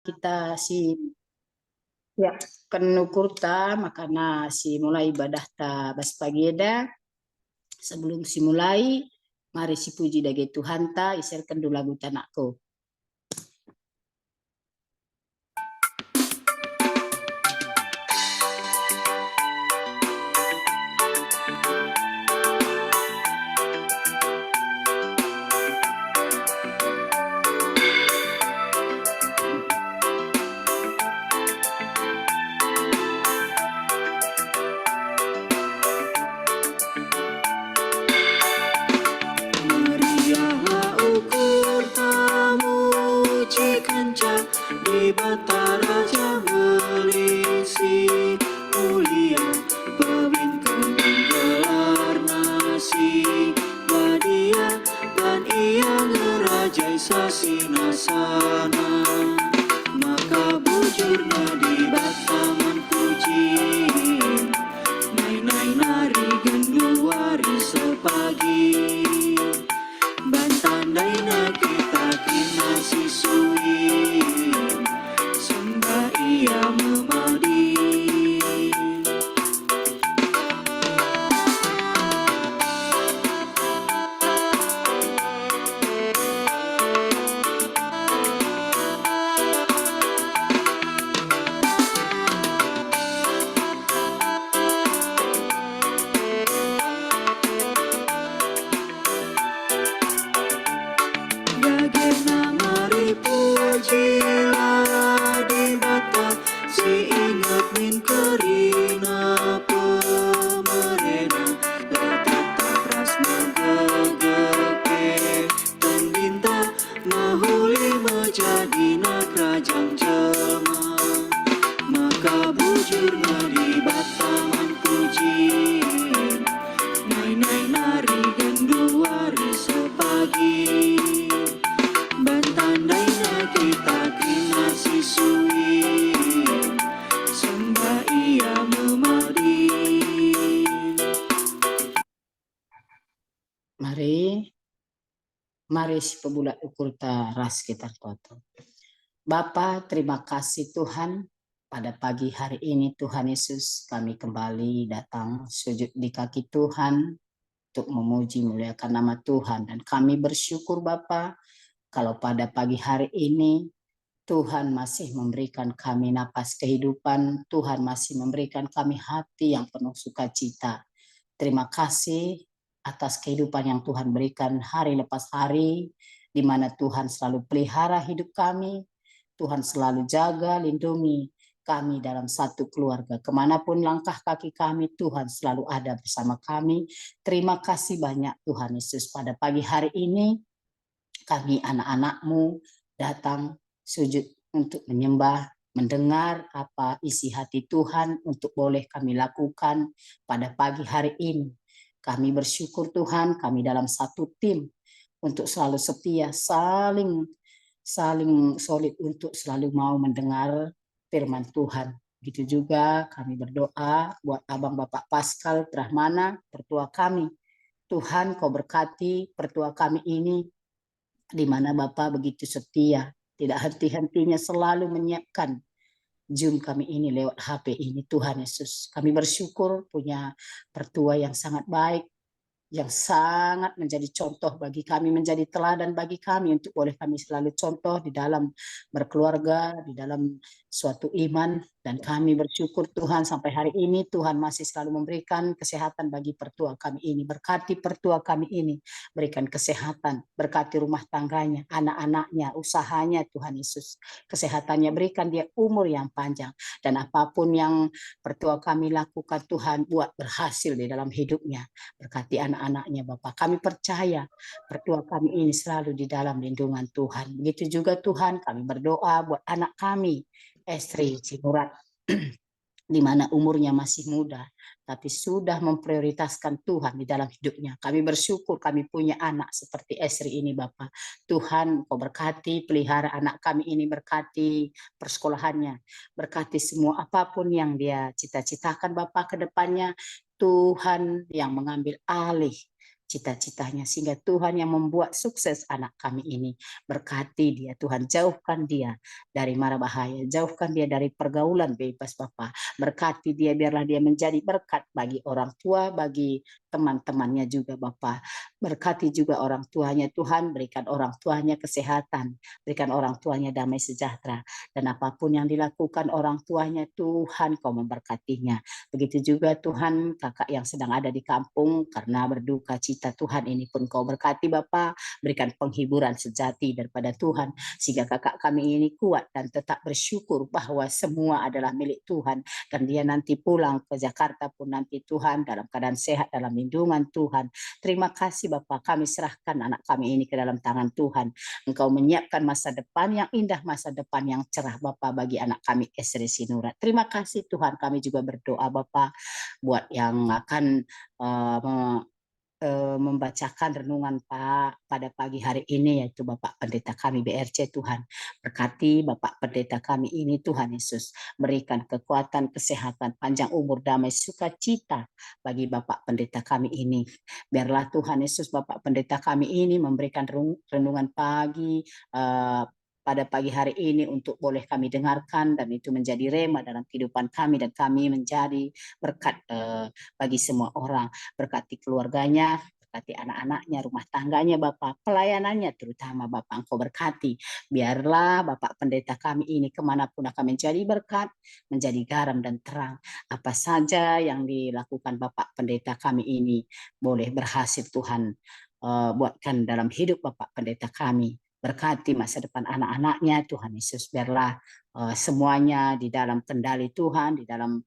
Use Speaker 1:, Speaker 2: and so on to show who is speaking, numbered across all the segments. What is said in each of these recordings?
Speaker 1: kita si ya kenukurta makana si mulai ibadah ta baspageda sebelum si mulai mari si puji dage Tuhan ta iserkan dulu lagu tanakku.
Speaker 2: Di Batara Jamelisi mulia pebintang gelar nasi badia dan ia ngerajai sasinasana maka bujurnya di bataman puji nai nari genduari sepagi bantandai na kita kina sisui ia memadi Gagena mari pujilah di bata si ingat min kerina pemerena la tetap ras megegeke dan binta mahuli menjadi kerajaan jelma maka bujurnya di bataman puji nai nari genduari sepagi bantandainya kita kena sisui sembah ia memadi.
Speaker 1: Mari si pebulat ukur ta ras kita foto. Bapa, terima kasih Tuhan. Pada pagi hari ini Tuhan Yesus kami kembali datang sujud di kaki Tuhan untuk memuji muliakan nama Tuhan. Dan kami bersyukur Bapa kalau pada pagi hari ini Tuhan masih memberikan kami napas kehidupan, Tuhan masih memberikan kami hati yang penuh sukacita. Terima kasih atas kehidupan yang Tuhan berikan hari lepas hari, di mana Tuhan selalu pelihara hidup kami, Tuhan selalu jaga, lindungi kami dalam satu keluarga. Kemanapun langkah kaki kami, Tuhan selalu ada bersama kami. Terima kasih banyak Tuhan Yesus. Pada pagi hari ini, kami anak-anak-Mu datang sujud untuk menyembah, mendengar apa isi hati Tuhan untuk boleh kami lakukan pada pagi hari ini. Kami bersyukur Tuhan, kami dalam satu tim untuk selalu setia, saling solid untuk selalu mau mendengar firman Tuhan. Begitu juga kami berdoa buat Abang Bapak Pascal Rahmana, pertua kami. Tuhan kau berkati pertua kami ini, di mana Bapak begitu setia, tidak henti-hentinya selalu menyiapkan Zoom kami ini lewat HP ini. Tuhan Yesus, kami bersyukur punya pertua yang sangat baik, yang sangat menjadi contoh bagi kami, menjadi teladan bagi kami untuk boleh kami selalu contoh di dalam berkeluarga, di dalam suatu iman. Dan kami bersyukur Tuhan sampai hari ini Tuhan masih selalu memberikan kesehatan bagi pertua kami ini. Berkati pertua kami ini, berikan kesehatan, berkati rumah tangganya, anak-anaknya, usahanya Tuhan Yesus. Kesehatannya, berikan dia umur yang panjang. Dan apapun yang pertua kami lakukan Tuhan, buat berhasil di dalam hidupnya. Berkati anak-anaknya Bapak. Kami percaya pertua kami ini selalu di dalam lindungan Tuhan. Begitu juga Tuhan, kami berdoa buat anak kami, Estri Cimurat, di mana umurnya masih muda, tapi sudah memprioritaskan Tuhan di dalam hidupnya. Kami bersyukur kami punya anak seperti Estri ini Bapak. Tuhan kau berkati, pelihara anak kami ini, berkati persekolahannya, berkati semua apapun yang dia cita-citakan Bapak ke depannya. Tuhan yang mengambil alih cita-citanya, sehingga Tuhan yang membuat sukses anak kami ini. Berkati dia Tuhan, jauhkan dia dari mara bahaya, jauhkan dia dari pergaulan bebas Bapa. Berkati dia, biarlah dia menjadi berkat bagi orang tua, bagi teman-temannya juga Bapa. Berkati juga orang tuanya Tuhan, berikan orang tuanya kesehatan, berikan orang tuanya damai sejahtera. Dan apapun yang dilakukan orang tuanya Tuhan Kau memberkatinya. Begitu juga Tuhan kakak yang sedang ada di kampung karena berduka cita Tuhan, ini pun Kau berkati Bapa, berikan penghiburan sejati daripada Tuhan sehingga kakak kami ini kuat dan tetap bersyukur bahwa semua adalah milik Tuhan, dan dia nanti pulang ke Jakarta pun nanti Tuhan dalam keadaan sehat, dalam lindungan Tuhan. Terima kasih Bapa, kami serahkan anak kami ini ke dalam tangan Tuhan. Engkau menyiapkan masa depan yang indah, masa depan yang cerah Bapa bagi anak kami Esri Sinura. Terima kasih Tuhan, kami juga berdoa Bapa buat yang akan membacakan renungan Pak pada pagi hari ini, yaitu Bapak Pendeta kami BRC. Tuhan berkati Bapak Pendeta kami ini Tuhan Yesus, berikan kekuatan, kesehatan, panjang umur, damai, sukacita bagi Bapak Pendeta kami ini. Biarlah Tuhan Yesus Bapak Pendeta kami ini memberikan renungan pagi pada pagi hari ini untuk boleh kami dengarkan, dan itu menjadi rema dalam kehidupan kami, dan kami menjadi berkat bagi semua orang. Berkati keluarganya, berkati anak-anaknya, rumah tangganya Bapak, pelayanannya terutama Bapak Engkau berkati. Biarlah Bapak Pendeta kami ini kemanapun akan menjadi berkat, menjadi garam dan terang. Apa saja yang dilakukan Bapak Pendeta kami ini boleh berhasil Tuhan buatkan dalam hidup Bapak Pendeta kami. Berkati masa depan anak-anaknya Tuhan Yesus, biarlah semuanya di dalam kendali Tuhan, di dalam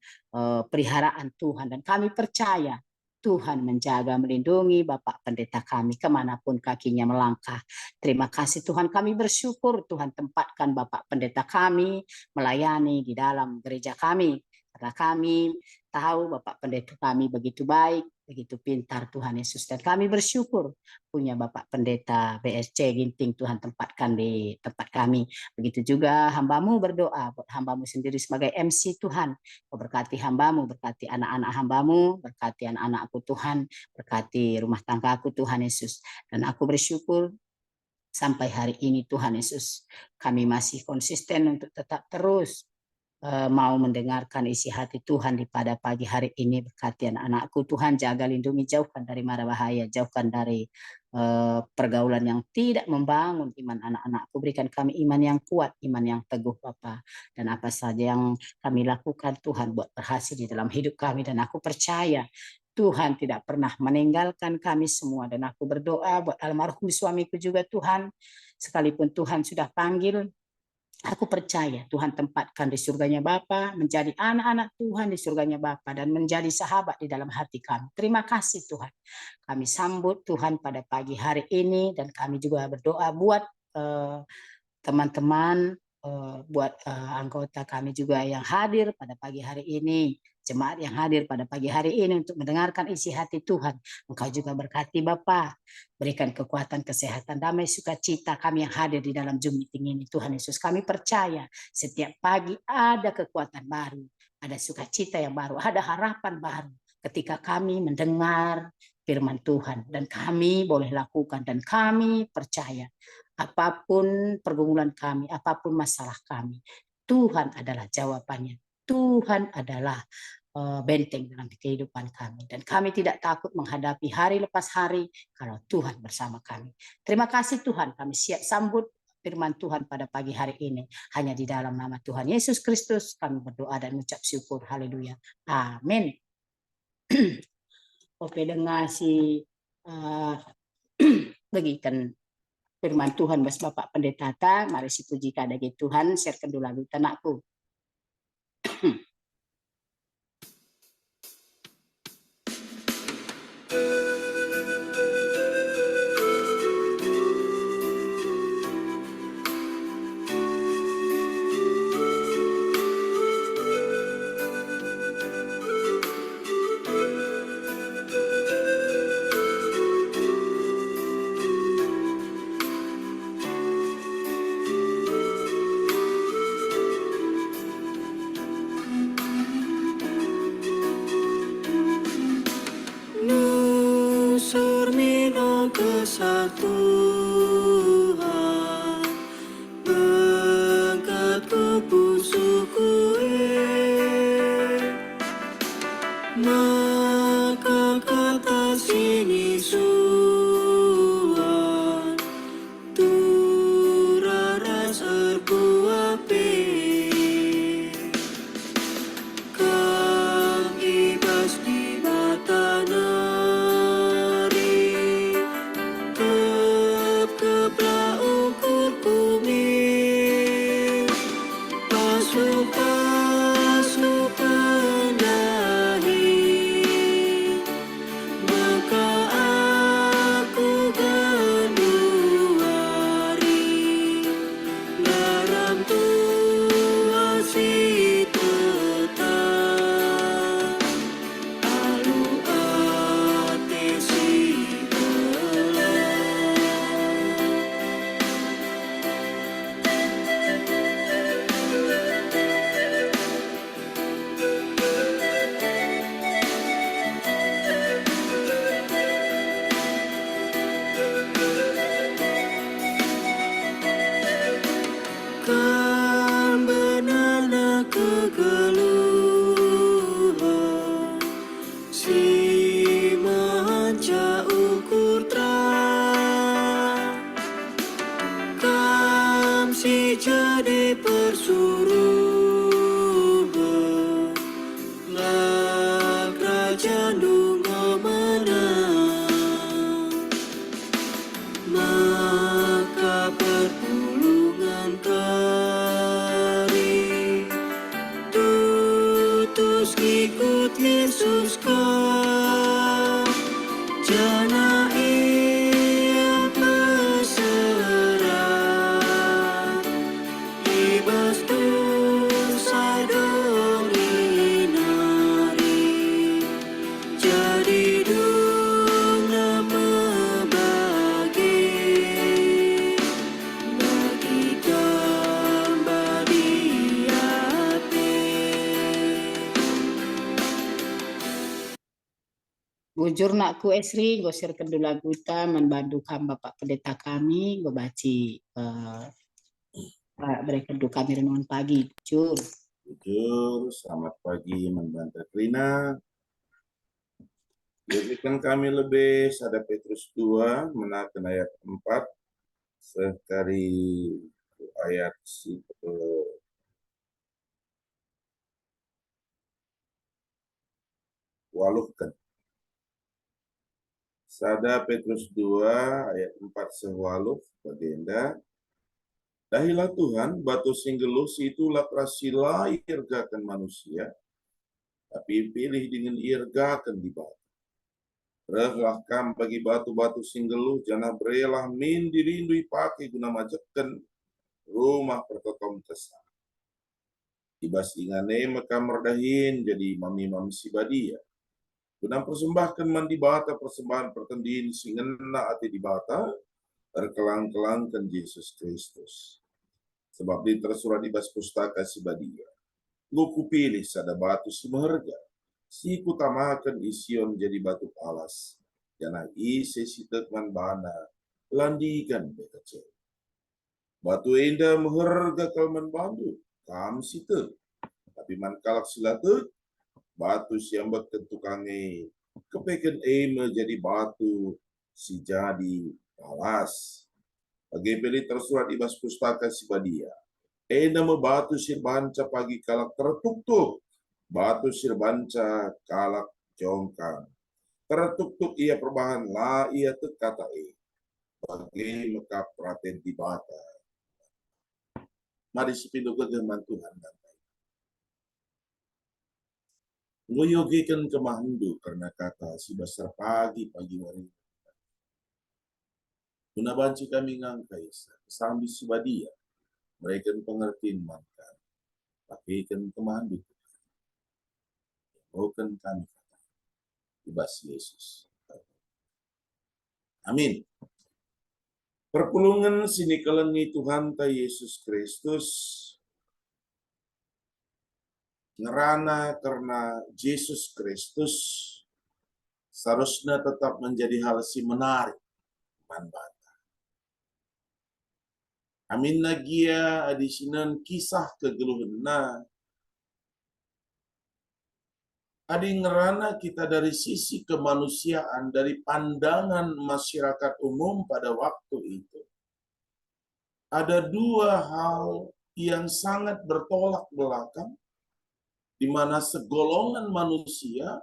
Speaker 1: peliharaan Tuhan, dan kami percaya Tuhan menjaga, melindungi Bapak Pendeta kami kemanapun kakinya melangkah. Terima kasih Tuhan, kami bersyukur Tuhan tempatkan Bapak Pendeta kami melayani di dalam gereja kami, karena kami tahu Bapak Pendeta kami begitu baik, begitu pintar Tuhan Yesus, dan kami bersyukur punya Bapak Pendeta BSC Ginting Tuhan tempatkan di tempat kami. Begitu juga hamba-Mu berdoa buat hamba-Mu sendiri sebagai MC Tuhan. Kau berkati hamba-Mu, berkati anak-anak hamba-Mu, berkati anak-anakku Tuhan, berkati rumah tanggaku Tuhan Yesus. Dan aku bersyukur sampai hari ini Tuhan Yesus, kami masih konsisten untuk tetap terus mau mendengarkan isi hati Tuhan di pada pagi hari ini. Berkati anak-anakku Tuhan, jaga lindungi, jauhkan dari mara bahaya, jauhkan dari pergaulan yang tidak membangun iman anak-anakku. Berikan kami iman yang kuat, iman yang teguh Bapa, dan apa saja yang kami lakukan Tuhan buat berhasil di dalam hidup kami. Dan aku percaya Tuhan tidak pernah meninggalkan kami semua, dan aku berdoa buat almarhum suamiku juga Tuhan, sekalipun Tuhan sudah panggil, aku percaya Tuhan tempatkan di surganya Bapa, menjadi anak-anak Tuhan di surganya Bapa, dan menjadi sahabat di dalam hati kami. Terima kasih Tuhan. Kami sambut Tuhan pada pagi hari ini, dan kami juga berdoa buat teman-teman, buat anggota kami juga yang hadir pada pagi hari ini, jemaat yang hadir pada pagi hari ini untuk mendengarkan isi hati Tuhan. Engkau juga berkati Bapa, berikan kekuatan, kesehatan, damai, sukacita kami yang hadir di dalam Zoom meeting ini Tuhan Yesus. Kami percaya setiap pagi ada kekuatan baru, ada sukacita yang baru, ada harapan baru ketika kami mendengar firman Tuhan, dan kami boleh lakukan, dan kami percaya apapun pergumulan kami, apapun masalah kami, Tuhan adalah jawabannya. Tuhan adalah benteng dalam kehidupan kami, dan kami tidak takut menghadapi hari lepas hari kalau Tuhan bersama kami. Terima kasih Tuhan, kami siap sambut firman Tuhan pada pagi hari ini. Hanya di dalam nama Tuhan Yesus Kristus kami berdoa dan mengucap syukur. Haleluya. Amin. Oke, dengan si bagikan firman Tuhan bas Bapak Pendeta, mari si puji kadagi Tuhan, sharekan dulu lagu tanakku.
Speaker 2: kuasa Tuhan mengangkat pusuku, maka kata sini suan turara serbuape kang ibas di mata nari tep kepla ukur bumi pasu pendahi maka aku genuari dalam Tuhan si tetap alu ate si kan benana kegeluhan si manca ukur terang kam si jadi persuruhan lah kerajaan dungo menang maka perpulungan kari tutus ikut Yesus kau jana ia berserah ibas dosa dori nari jadi duna membagi kembali hati.
Speaker 1: Bujur nakku Esri, gosir kedua lagu ta membantu Bapak Pendeta kami, gue baci berkedu kami renungan pagi. Bujur.
Speaker 3: Selamat pagi Membanta Krina. Jadikan kami lebih sada Petrus 2 menakan ayat 4 sekali ayat waluhkan. Sada Petrus 2 ayat 4 sewaluh bagenda. Dahilah Tuhan, batu singgelus itulah prasila irgakan manusia, tapi pilih dengan irgakan di batu. Relahkan bagi batu-batu singgeluh, jana berelah min dirindui pakai guna majekan rumah pertotom kesan. Ibas ingane maka merdahin jadi mami-mami sibadia. Guna persembahkan mandi bata persembahan pertendin singena ati di bata, terkelang-kelangkan Yesus Kristus. Sebab di tersurat di bas pustaka sibadia. Luku pilih sada batu si meherga. Si kutamakan ision jadi batu alas. Jana isi si tekman bana. Landikan bekecil. Batu indah meherga kalman bandu. Kam si tek. Tapi man kalak silatek. Batu siambak ketukange. Kepeken menjadi batu si jadi alas. Bagi pilih tersurat di bas pustaka sibadia. Nama batu sirbanca pagi kalak tertuk-tuk. Batu sirbanca kalak jongkang. Tertuk-tuk ia perbahan la ia tek kata bagi meka praten di bata. Mari sepindu kegeman Tuhan dan baik. Ngoyogikan kemahandu karena kata si besar pagi hari. Guna banci kami ngangkai sambil sibadia. Mereka pengertian mantan. Tapi ikan kemandu. Bukan kami kata. Ibas Yesus. Amin. Perpulungan sini kelengi Tuhan ta Yesus Kristus. Ngerana karena Yesus Kristus seharusnya tetap menjadi hal si menarik depan bata. Amin nagia adisinan kisah kegeluhna. Adi ngerana kita dari sisi kemanusiaan, dari pandangan masyarakat umum pada waktu itu. Ada dua hal yang sangat bertolak belakang, di mana segolongan manusia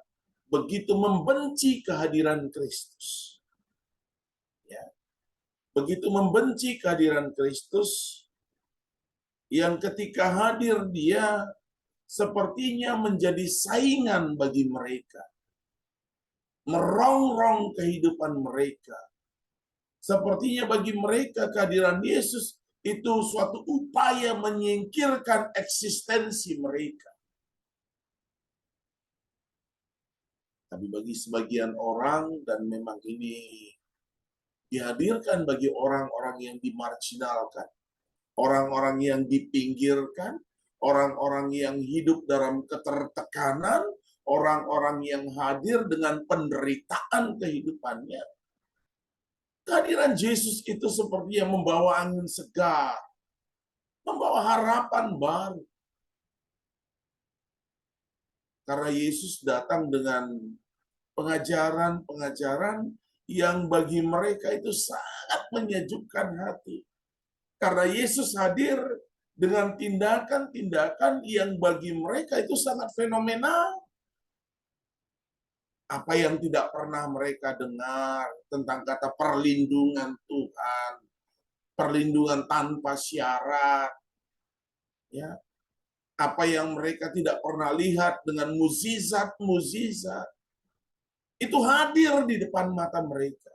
Speaker 3: begitu membenci kehadiran Kristus. Ya. Begitu membenci kehadiran Kristus, yang ketika hadir dia sepertinya menjadi saingan bagi mereka. Merongrong kehidupan mereka. Sepertinya bagi mereka kehadiran Yesus itu suatu upaya menyingkirkan eksistensi mereka. Tapi bagi sebagian orang, dan memang ini dihadirkan bagi orang-orang yang dimarginalkan, orang-orang yang dipinggirkan, orang-orang yang hidup dalam ketertekanan, orang-orang yang hadir dengan penderitaan kehidupannya. Kehadiran Yesus itu seperti yang membawa angin segar, membawa harapan baru. Karena Yesus datang dengan pengajaran-pengajaran yang bagi mereka itu sangat menyejukkan hati. Karena Yesus hadir dengan tindakan-tindakan yang bagi mereka itu sangat fenomenal. Apa yang tidak pernah mereka dengar tentang kata perlindungan Tuhan, perlindungan tanpa syarat, ya. Apa yang mereka tidak pernah lihat dengan mukjizat-mukjizat, itu hadir di depan mata mereka.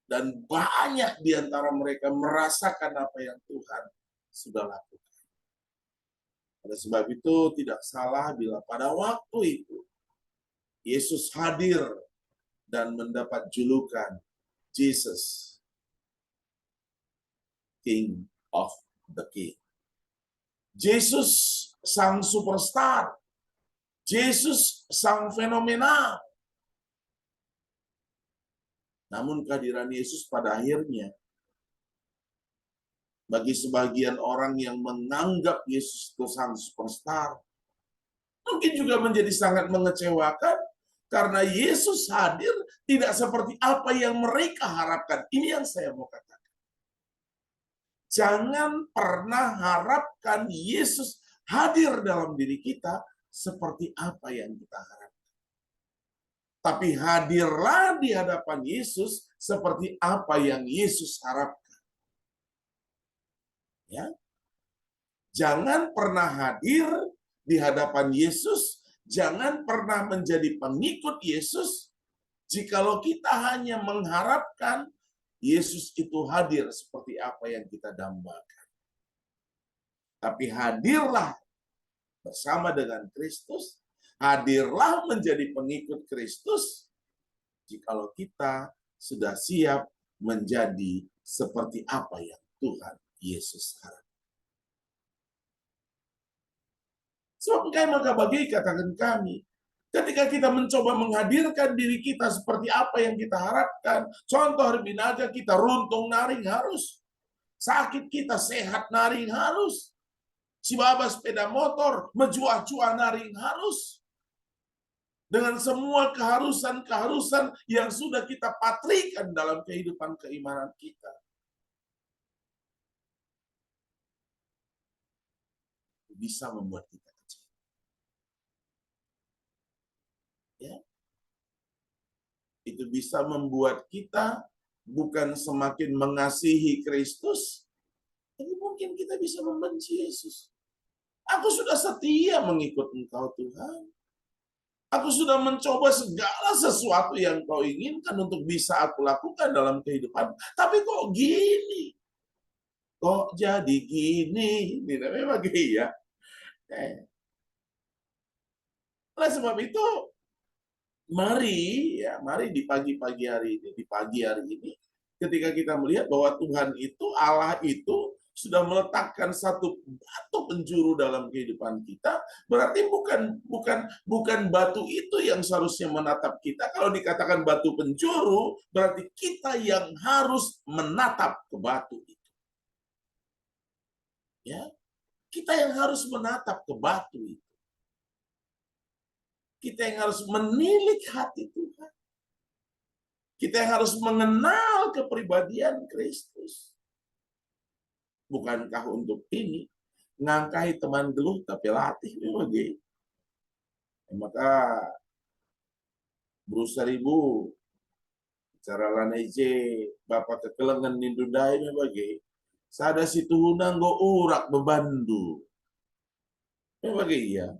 Speaker 3: Dan banyak di antara mereka merasakan apa yang Tuhan sudah lakukan. Oleh sebab itu tidak salah bila pada waktu itu Yesus hadir dan mendapat julukan Jesus, King of the King. Yesus sang superstar. Yesus sang fenomenal. Namun kehadiran Yesus pada akhirnya, bagi sebagian orang yang menganggap Yesus itu sang superstar, mungkin juga menjadi sangat mengecewakan, karena Yesus hadir tidak seperti apa yang mereka harapkan. Ini yang saya mau katakan. Jangan pernah harapkan Yesus hadir dalam diri kita seperti apa yang kita harapkan. Tapi hadirlah di hadapan Yesus seperti apa yang Yesus harapkan. Ya. Jangan pernah hadir di hadapan Yesus, jangan pernah menjadi pengikut Yesus jikalau kita hanya mengharapkan Yesus itu hadir seperti apa yang kita dambakan. Tapi hadirlah bersama dengan Kristus, hadirlah menjadi pengikut Kristus jikalau kita sudah siap menjadi seperti apa yang Tuhan Yesus harapkan. Sebab maka bagi katakan kami, ketika kita mencoba menghadirkan diri kita seperti apa yang kita harapkan, contoh hari ini aja kita runtung naring harus, sakit kita sehat naring harus, si baba sepeda motor menjual-jual naring harus, dengan semua keharusan-keharusan yang sudah kita patrikan dalam kehidupan keimanan kita. Bisa membuat kita kecil. Ya. Itu bisa membuat kita bukan semakin mengasihi Kristus, tapi mungkin kita bisa membenci Yesus. Aku sudah setia mengikut Engkau, Tuhan. Aku sudah mencoba segala sesuatu yang Kau inginkan untuk bisa aku lakukan dalam kehidupan. Tapi kok gini? Kok jadi gini? Ini namanya bagi ya. Oleh sebab itu, mari di pagi hari ini, ketika kita melihat bahwa Tuhan itu, Allah itu sudah meletakkan satu batu penjuru dalam kehidupan kita, berarti bukan batu itu yang seharusnya menatap kita. Kalau dikatakan batu penjuru, berarti kita yang harus menatap ke batu itu. Ya, kita yang harus menatap ke batu itu. Kita yang harus menilik hati Tuhan. Kita yang harus mengenal kepribadian Kristus. Bukankah untuk ini ngangkai teman geluh tapi latih bagi. Maka berusaha ribu cara laneje bapak kekelengan nindundai bagi. Sada situ hunang go urak bebandu. Bagi ya.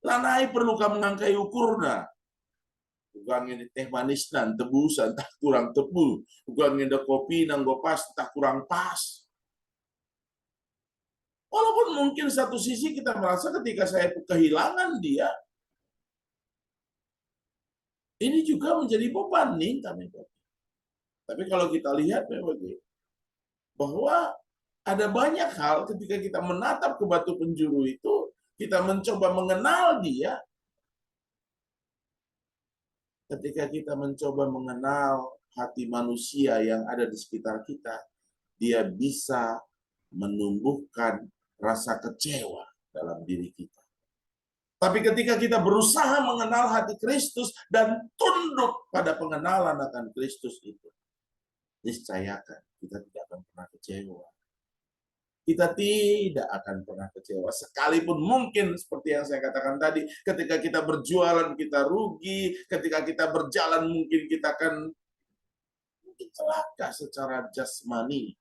Speaker 3: Lanai perlu kamu ngangkai ukurna. Ugang ini teh manis nan tebusan tak kurang tebu. Ugang ini kopi nang go pas tak kurang pas. Walaupun mungkin satu sisi kita merasa ketika saya kehilangan dia, ini juga menjadi beban nih kami. Tapi kalau kita lihat bahwa ada banyak hal ketika kita menatap ke batu penjuru itu, kita mencoba mengenal dia. Ketika kita mencoba mengenal hati manusia yang ada di sekitar kita, dia bisa menumbuhkan rasa kecewa dalam diri kita. Tapi ketika kita berusaha mengenal hati Kristus dan tunduk pada pengenalan akan Kristus itu, niscayakan kita tidak akan pernah kecewa. Kita tidak akan pernah kecewa. Sekalipun mungkin seperti yang saya katakan tadi, ketika kita berjualan kita rugi, ketika kita berjalan mungkin kita akan celaka secara jasmani.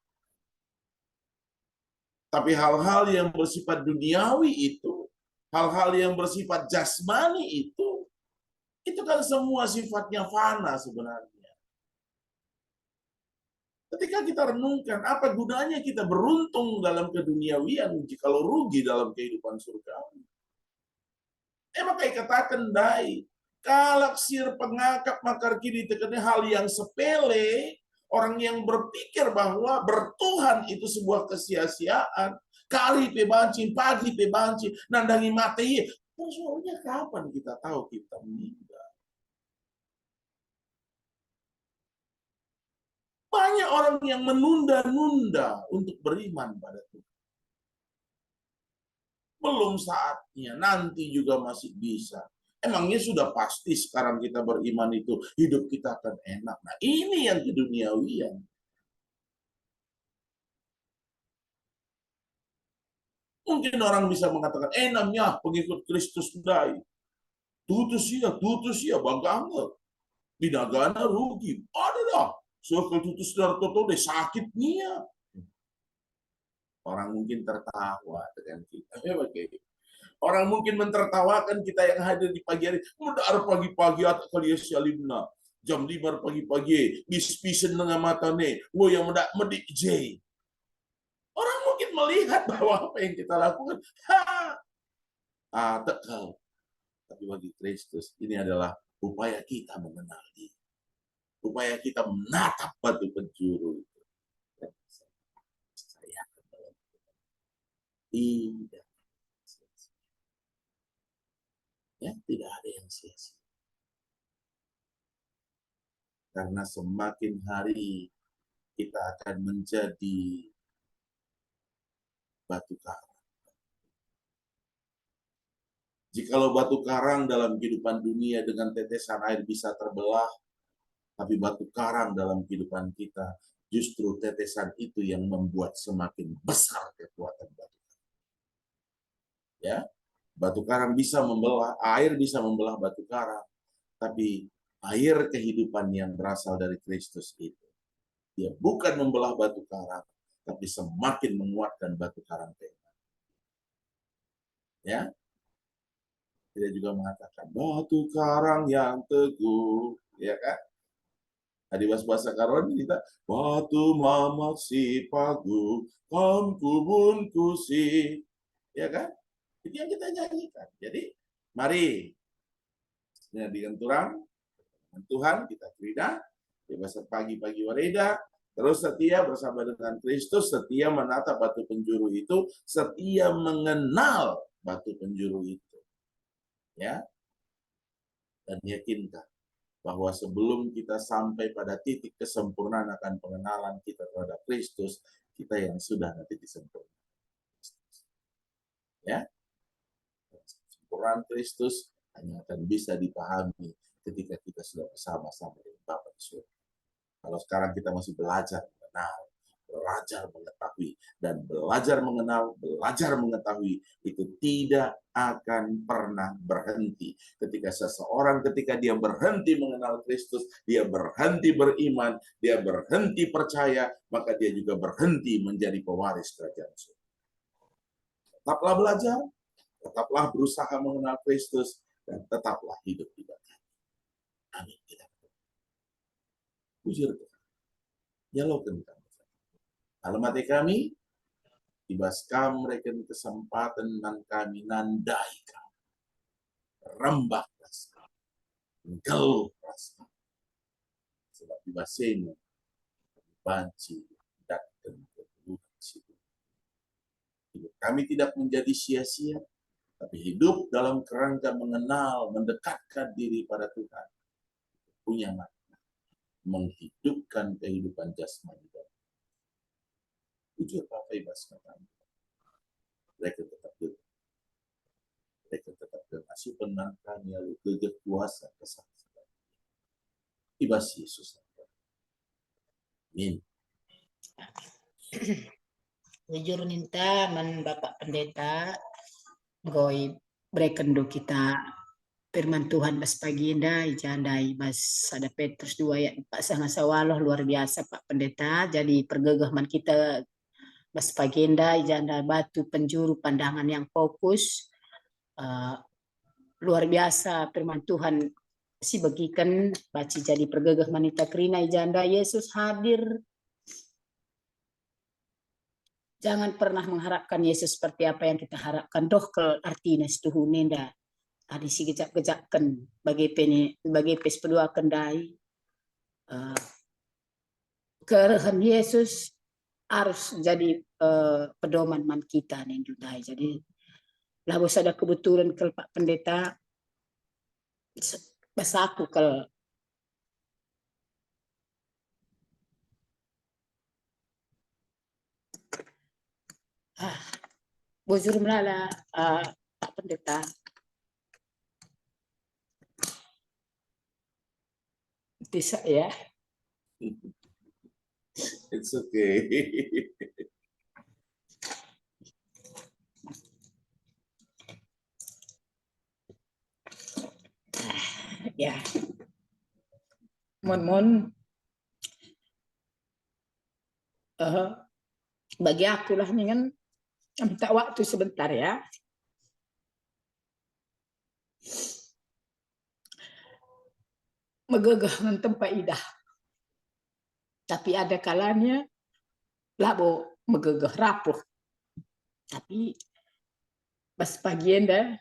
Speaker 3: Tapi hal-hal yang bersifat duniawi itu, hal-hal yang bersifat jasmani itu kan semua sifatnya fana sebenarnya. Ketika kita renungkan, apa gunanya kita beruntung dalam keduniawian jikalau rugi dalam kehidupan surgawi? Maka katakan dai, kalak sir pengakap makar kini tekannya hal yang sepele, orang yang berpikir bahwa bertuhan itu sebuah kesia-siaan, kali pebanci, pagi pebanci, nandangi mati. Persoalannya kapan kita tahu kita meninggal? Banyak orang yang menunda-nunda untuk beriman pada Tuhan. Belum saatnya, nanti juga masih bisa. Emangnya sudah pasti sekarang kita beriman itu hidup kita akan enak. Nah, ini yang keduniawian. Mungkin orang bisa mengatakan, namanya pengikut Kristus dai. Tutus ya, bangga. Binagana rugi. Ada dah. Soal tutus dari toto deh sakitnya. Orang mungkin tertawa dengan kita. Orang mungkin mentertawakan kita yang hadir di pagi hari. Mudar pagi-pagi atau kalian salimna. Jam 5 pagi-pagi. Bis-bisen dengan mata nih. Wo yang medik J. Orang mungkin melihat bahwa apa yang kita lakukan. Tekal. Tapi bagi Kristus, ini adalah upaya kita mengenal dia. Upaya kita menatap batu penjuru itu. Tidak. Ya, tidak ada yang sia-sia. Karena semakin hari kita akan menjadi batu karang. Jikalau batu karang dalam kehidupan dunia dengan tetesan air bisa terbelah, tapi batu karang dalam kehidupan kita, justru tetesan itu yang membuat semakin besar kekuatan batu. Ya, batu karang bisa membelah, air bisa membelah batu karang, tapi air kehidupan yang berasal dari Kristus itu, dia bukan membelah batu karang, tapi semakin menguatkan batu karang itu. Ya, dia juga mengatakan batu karang yang teguh, ya kan? Di bahasa karon kita batu mamak si pagu, kam kubun kusi, ya kan? Itu yang kita nyanyikan. Jadi, mari dengan turang Tuhan kita kerida di bahasa pagi-pagi wareda Terus setia bersama dengan Kristus, setia menatap batu penjuru itu, setia mengenal batu penjuru itu. Ya, dan yakinkan bahwa sebelum kita sampai pada titik kesempurnaan akan pengenalan kita terhadap Kristus, kita yang sudah nanti disempurnakan. Ya, kesempurnaan Kristus hanya akan bisa dipahami ketika kita sudah bersama-sama dengan Bapa di surga. Kalau sekarang kita masih belajar mengenal, belajar mengetahui, dan belajar mengetahui itu tidak akan pernah berhenti. Ketika dia berhenti mengenal Kristus, dia berhenti beriman, dia berhenti percaya, maka dia juga berhenti menjadi pewaris kerajaan surga. Tetaplah belajar, tetaplah berusaha mengenal Kristus, dan tetaplah hidup di dalamnya. Amin. Puji Tuhan. Dialogkan kami. Alamat kami, ibas kam reken kesempatan nan kami nandai kami. Rembak ras kami. Geluh ras kami. Sebab ibasemu, banci, datang kebutuhan situ. Hidup kami tidak menjadi sia-sia, tapi hidup dalam kerangka mengenal, mendekatkan diri pada Tuhan. Punya makna. Menghidupkan kehidupan jasmani dan tujuan apa ibas kami. Mereka tetap berasupan kami lalu gegeh kuasa kesaksian. Ibas Yesus. Amin.
Speaker 1: Jujur ninta man Bapak Pendeta goy brekendo kita firman Tuhan bas paginda ijandai bas ada Petrus 2 ayat 4 sangat sawaloh luar biasa Pak Pendeta. Jadi pergegaman kita bas paginda ijanda batu penjuru pandangan yang fokus. Luar biasa firman Tuhan si bagikan baci jadi pergegah manita krina ijanda Yesus hadir. Jangan pernah mengharapkan Yesus seperti apa yang kita harapkan. Doh ke artinya setuhu nenda. Adi si gejak-gejakkan bagi pes pedua kendai. Kerehan Yesus harus jadi pedoman man kita nih dudai. Jadi labos ada kebetulan ke Pak Pendeta basaku ke bujur melala Pak Pendeta. Bisa ya.
Speaker 3: It's okay.
Speaker 1: Ya. Mon bagi aku lah nih kan minta waktu sebentar ya. Megegah dengan tempat idah. Tapi ada kalanya labo megegah rapuh. Tapi pas pagi enda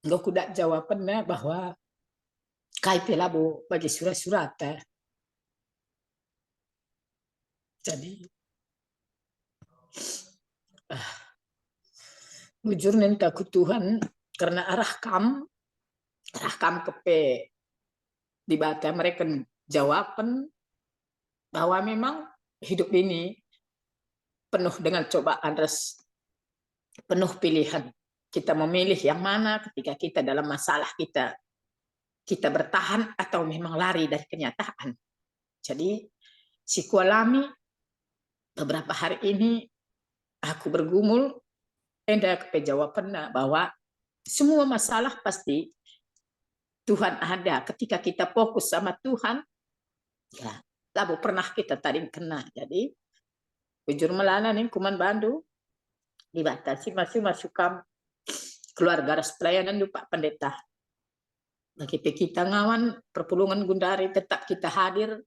Speaker 1: nggak kuda jawabannya bahwa kait labo bagi surat-surat. Jadi bujur ninta ku Tuhan karena arah kam kepe dibaca mereka jawaban bahwa memang hidup ini penuh dengan cobaan, penuh pilihan. Kita memilih yang mana ketika kita dalam masalah kita bertahan atau memang lari dari kenyataan. Jadi si kualami beberapa hari ini aku bergumul hendak ke jawabannya bahwa semua masalah pasti Tuhan ada. Ketika kita fokus sama Tuhan, ya, lalu pernah kita tadi kena. Jadi, bujur melana nih kuman Bandung, dibatasi masuk keluarga ras pelayanan Pak Pendeta. Bagi kita ngawan perpulungan Gundari tetap kita hadir.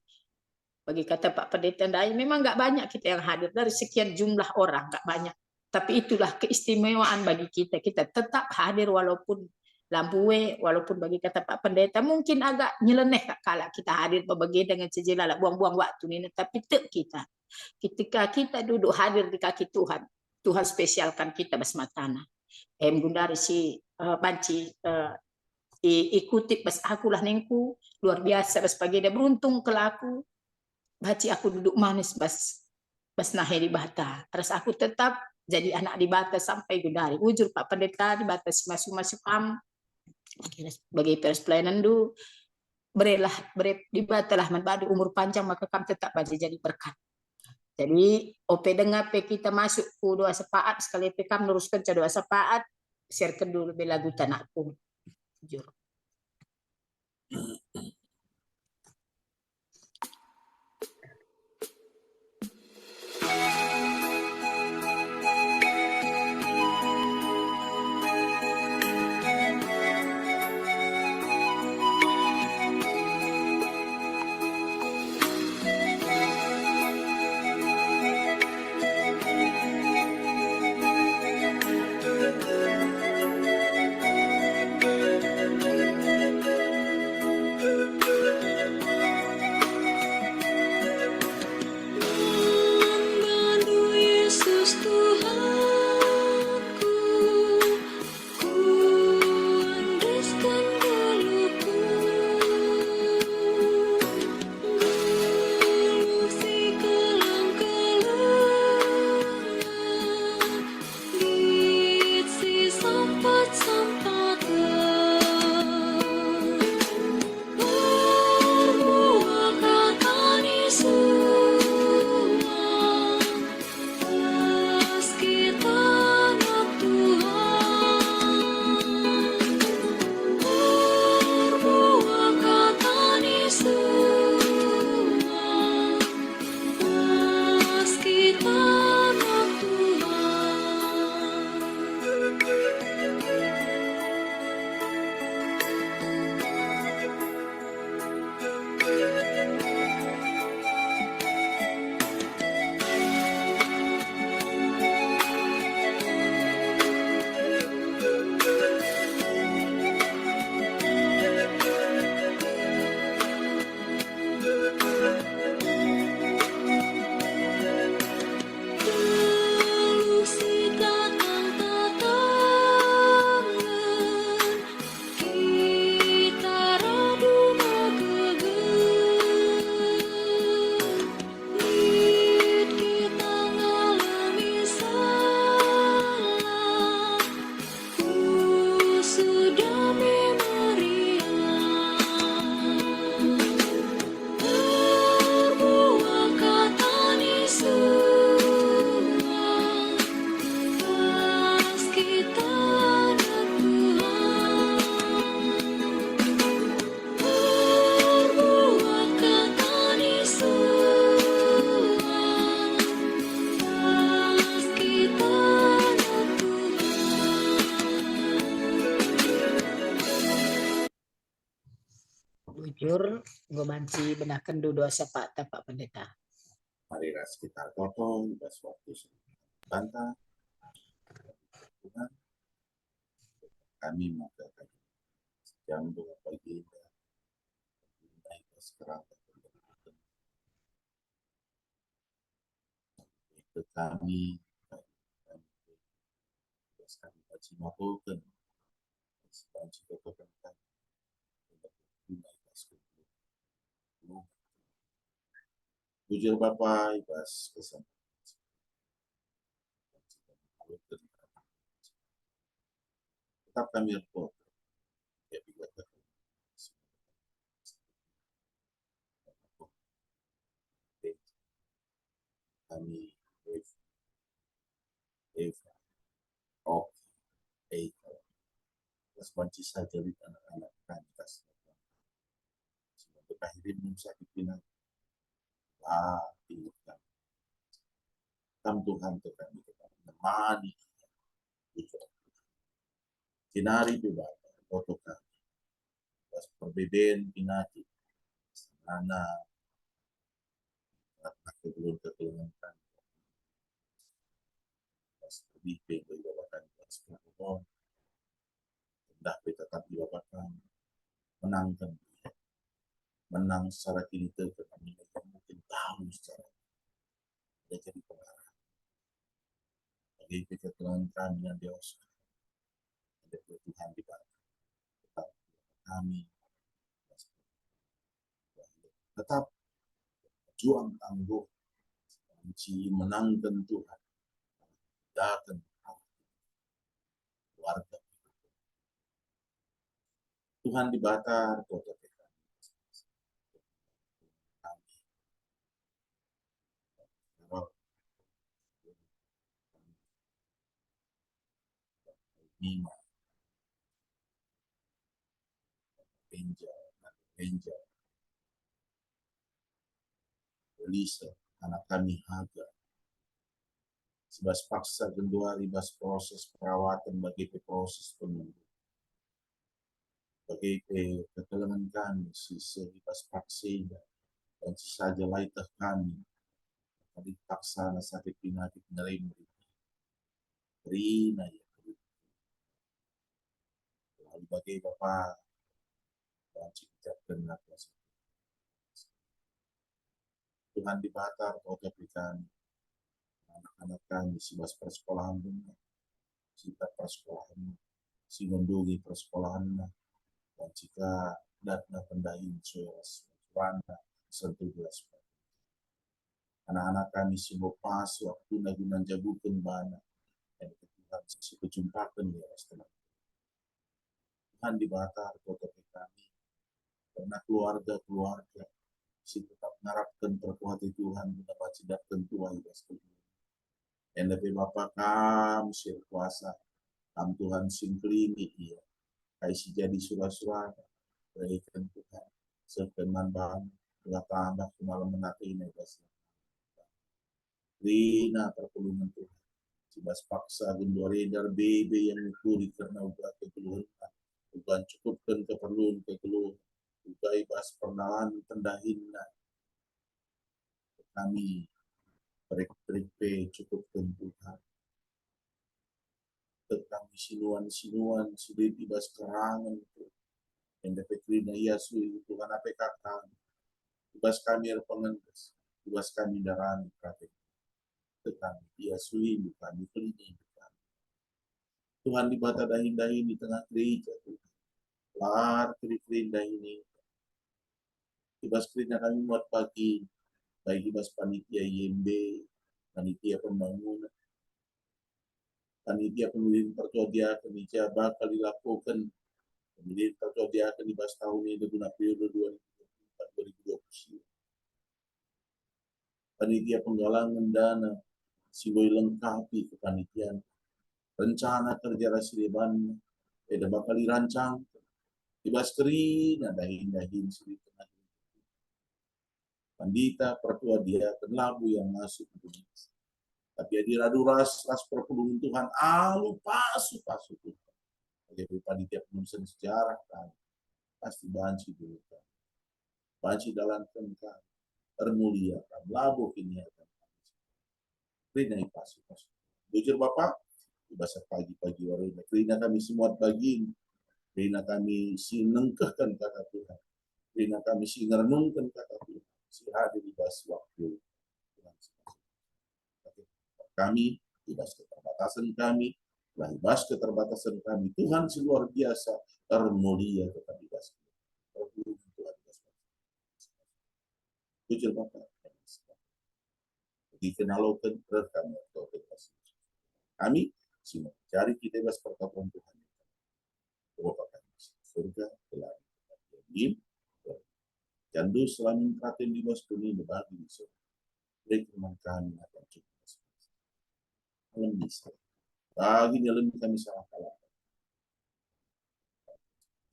Speaker 1: Bagi kata Pak Pendeta Ndai, memang nggak banyak kita yang hadir dari sekian jumlah orang, nggak banyak. Tapi itulah keistimewaan bagi kita. Kita tetap hadir walaupun
Speaker 4: Lampue, walaupun bagi kata Pak Pendeta mungkin agak nyeleneh kalau kita hadir berbagi dengan sejelala buang-buang waktu ini, tapi tek kita. Ketika kita duduk hadir di kaki Tuhan, Tuhan spesialkan kita basmatana. Gundari si banci ikuti bas aku lah nengku luar biasa bas pagi dia beruntung kelaku baci aku duduk manis bas nahe di Bata. Terus aku tetap jadi anak di Bata sampai Gundari. Ujur Pak Pendeta di Bata si masuk am bagi pers pelayanan du berelah di Bata lah menbadu umur panjang maka kam tetap baca jadi berkat. Jadi OP dengar pe kita masuk ku doa sepaat sekali pe kam neruskan doa sepaat share kedua lebih lagu tanakku. Jujur.
Speaker 2: Mengandung Yesus Tuhanku, ku andeskan geluhku, gelusi kelang-kelangan, ditsi sampat-sampatan, berbuah kata Yesus. Kita anak Tuhan, berbuah kata Yesus. Kita anak Gelusi datang tak tangan, kita radu mageger. Lid kita ngalami salah, ku sudah memeriah. Berbuah kata Yesus. Kita anak Tuhan, berbuah kata Yesus. Kita anak
Speaker 4: Jujur, gue banci benakan doa sepak Pak Pendeta.
Speaker 3: Mari ras kita potong bas waktu bantah. Tuhan, kami mengatakan jam 2 pagi naik sekarang itu kami kami baca mahukan banci katakan Bujur Bapa ibas pesan tetap kami report ya bila kami Eva terus banci saja di anak-anak kami kasih semoga akhirnya sakit pinang pilihkan Tuhan ke kami menemani Kinari juga foto kami pas perbedaan pinati sana aku belum kekelengkan pas lebih bawakan pas kekelengkan Tapi tetap di Bapa kami menangkan dia. Menang secara kita kami mungkin tahu secara dia jadi pengarah. Bagi keterangan kami yang dewasa. Ada Tuhan di bawah. Tetap kami tetap juang tangguh menangkan Tuhan dan keluarga Tuhan di Batar kota Nima Benja Lisa anak kami Haga sebas paksa genduari bas proses perawatan bagi proses penyembuh bagi ketelangan kami sisa bas paksa dan saja laitah kami tadi paksa sakit penyakit nerima Rina ya lalu bagi Bapak dan cipta benar Tuhan di Batar kota kami anak-anak kami sebas persekolahan dunia kita persekolahan si mendugi persekolahan dan jika datna pendahin suas wana sentuh belas anak-anak kami sibuk pas waktu nagunan jagukan bana dan Tuhan si kejumpakan ya setelah Tuhan di Batar kota kami karena keluarga si tetap mengharapkan perkuatan Tuhan kita baca datang Tuhan yang lebih Bapak kam sir kuasa kam Tuhan singklini iya kai si jadi surah-surah berikan Tuhan sepeman bang telah tambah kemalam menati ini Rina perpulungan Tuhan sebas paksa gendori dar bebe yang mengkuri karena udah kekeluhan bukan cukupkan keperluan kekeluhan ugai bas pernalan tendahina kami berik-berik cukupkan Tuhan tentang sinuan sudah dibas kerangan yang dapat kerina Yesus Tuhan apa kata tugas kami pengendes tugas kami darani praktek tentang Yesus bukan kerina Tuhan di bata dahin-dahin di tengah gereja lar kerina ini tugas kerina kami buat pagi baik tugas panitia IMB panitia pembangunan panitia pemilihan pertua dia kerja bakal dilakukan pemilihan pertua dia akan dibahas tahun ini guna periode 2024-2020 panitia penggalangan dana siloi lengkapi kepanitiaan rencana kerja Rasiliban bakal dirancang dibahas kerina dahin-dahin sedikit pandita pertua dia labu yang masuk tapi di radu ras perpulungan Tuhan alu pasu Tuhan jadi panitia penulisan sejarah kan pasti banci dulu kan banci dalam kan termulia kan labu kini kan rina pasu jujur Bapak bahasa pagi-pagi warina rina kami semua pagi rina kami sinengkahkan kata Tuhan rina kami singerenungkan kata Tuhan si hadir di bas waktu kami bebas keterbatasan kami bebas keterbatasan kami Tuhan luar biasa termulia tetap bebas Tuhan tujuan Bapak dikenalkan kami kami semua cari kita bebas pertolongan Tuhan Bapak kami surga telah dijamin jandu selamin praten di bawah dunia bagi bisa firman kami akan cukup alam bisa bagi dalam kami salah kalah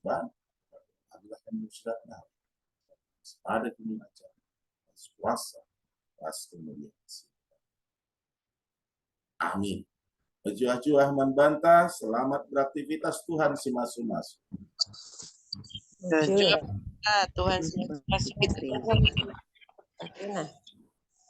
Speaker 3: dan adalah kami sudah pada kini aja puasa pas kemudian amin Baju Ahman Banta selamat beraktivitas Tuhan si mas-mas
Speaker 5: Tuhan